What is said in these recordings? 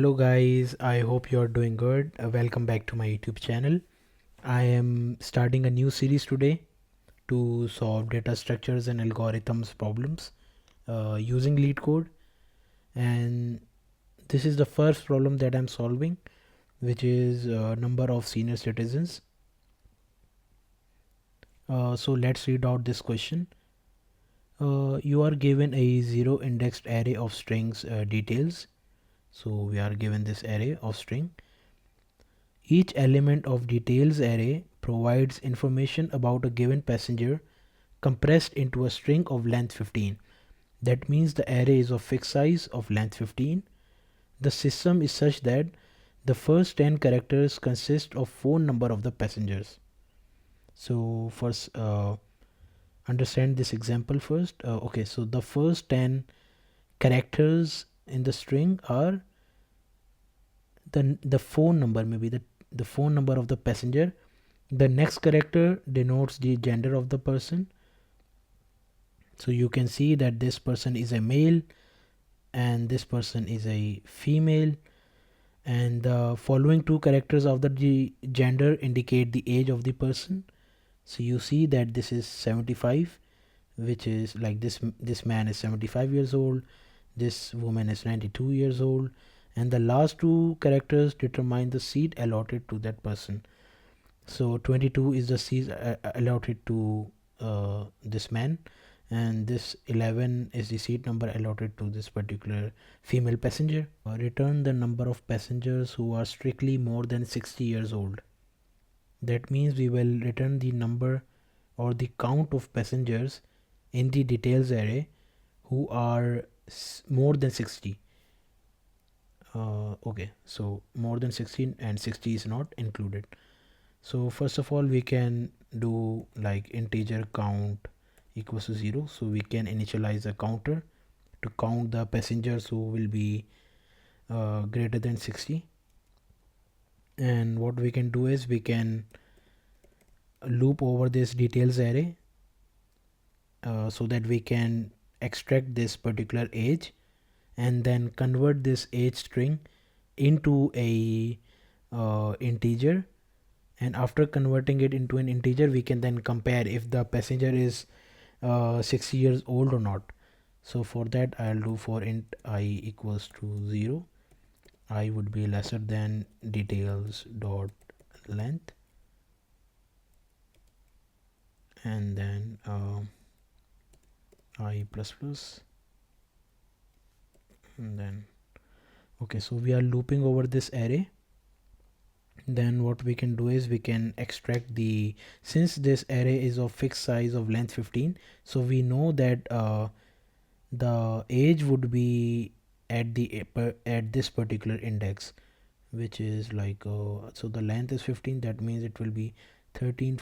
Hello guys, I hope you're doing good. Welcome back to my YouTube channel. I am starting a new series today to solve data structures and algorithms problems using LeetCode, and this is the first problem that I'm solving, which is number of senior citizens. So let's read out this question. You are given a zero indexed array of strings details. So we are given this array of string. Each element of details array provides information about a given passenger compressed into a string of length 15. That means the array is of fixed size of length 15. The system is such that the first 10 characters consist of phone number of the passengers. So first understand this example first. Okay, so the first 10 characters in the string are the phone number, maybe the phone number of the passenger. The next character denotes the gender of the person. So you can see that this person is a male and this person is a female, and the following two characters of the gender indicate the age of the person. So you see that this is 75, which is like this man is 75 years old, this woman is 92 years old, and the last two characters determine the seat allotted to that person. So 22 is the seat allotted to this man, and this 11 is the seat number allotted to this particular female passenger. Return the number of passengers who are strictly more than 60 years old. That means we will return the number or the count of passengers in the details array who are more than 60. Okay, so more than 16 and 60 is not included. So first of all, we can do like integer count equals to 0. So we can initialize a counter to count the passengers who will be greater than 60. And what we can do is we can loop over this details array so that we can extract this particular age and then convert this age string into a integer. And after converting it into an integer, we can then compare if the passenger is 60 years old or not. So for that, I'll do for int I equals to 0, I would be lesser than details dot length, and then I plus plus, and then okay, so we are looping over this array. Then what we can do is we can extract the, since this array is of fixed size of length 15, so we know that the age would be at the at this particular index, which is like so the length is 15, that means it will be 13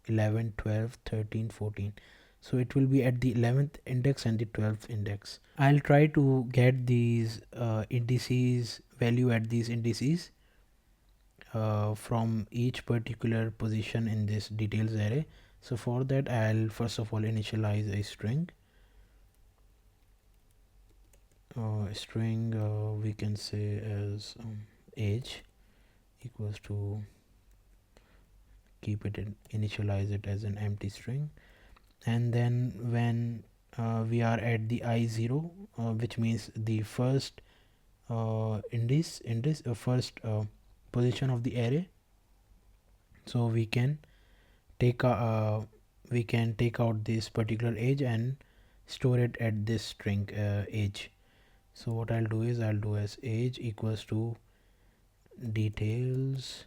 11 12 13 14. So it will be at the 11th index and the 12th index. I'll try to get these indices value at these indices from each particular position in this details array. So for that, I'll first of all initialize a string. We can say as age equals to, keep it in, initialize it as an empty string, and then when we are at the I0, which means the first first position of the array, so we can take out this particular age and store it at this string age. So what I'll do is I'll do as age equals to details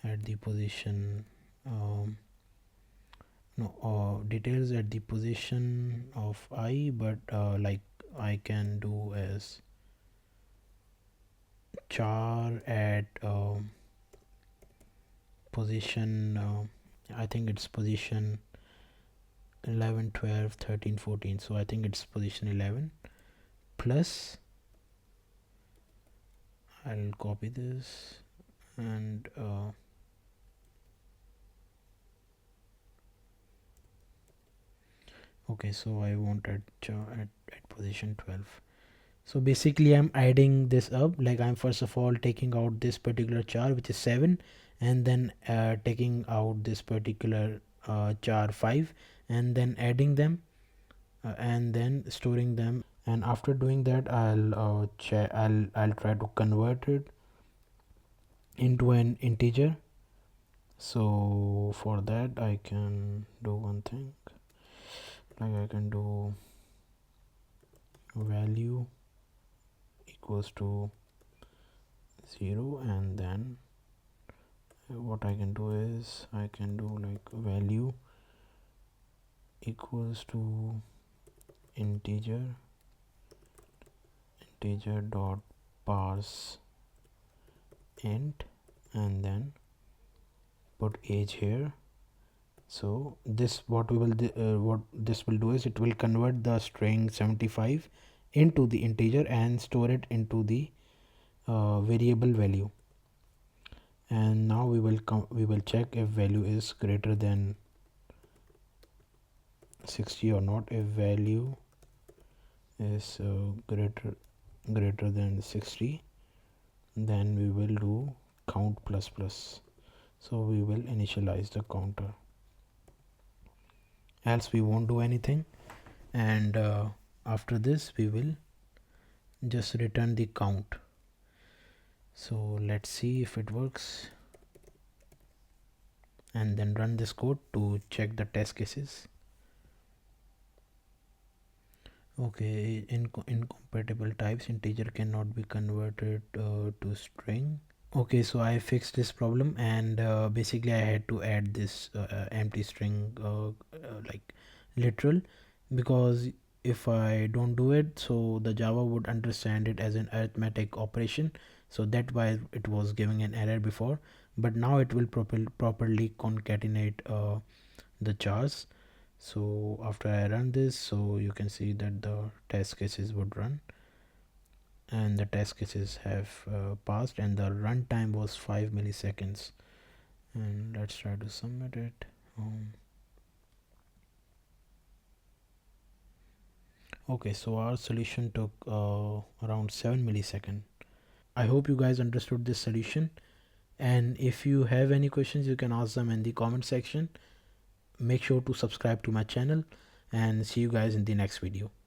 at the position details at the position of I, but like I can do as char at position I think it's position 11 12 13 14, so I think it's position 11 plus, I'll copy this and okay, so I want at position 12, So basically I'm adding this up, like I'm first of all taking out this particular char which is 7, and then taking out this particular char 5, and then adding them, and then storing them. And after doing that, I'll try to convert it into an integer. So for that I can do one thing, like I can do value equals to 0, and then what I can do is I can do like value equals to integer dot parse int, and then put age here. So this what this will do is it will convert the string 75 into the integer and store it into the variable value. And now we will check if value is greater than 60 or not. If value is greater than 60, then we will do count plus plus. So we will initialize the counter, else we won't do anything. And after this we will just return the count. So let's see if it works, and then run this code to check the test cases. Okay, incompatible types, integer cannot be converted to string. Okay, so I fixed this problem, and basically I had to add this empty string like literal, because if I don't do it, so the Java would understand it as an arithmetic operation. So that's why it was giving an error before, but now it will properly concatenate the chars. So after I run this, so you can see that the test cases would run, and the test cases have passed, and the runtime was 5 milliseconds. And let's try to submit it. Okay, so our solution took around 7 milliseconds. I hope you guys understood this solution, and if you have any questions you can ask them in the comment section. Make sure to subscribe to my channel, and see you guys in the next video.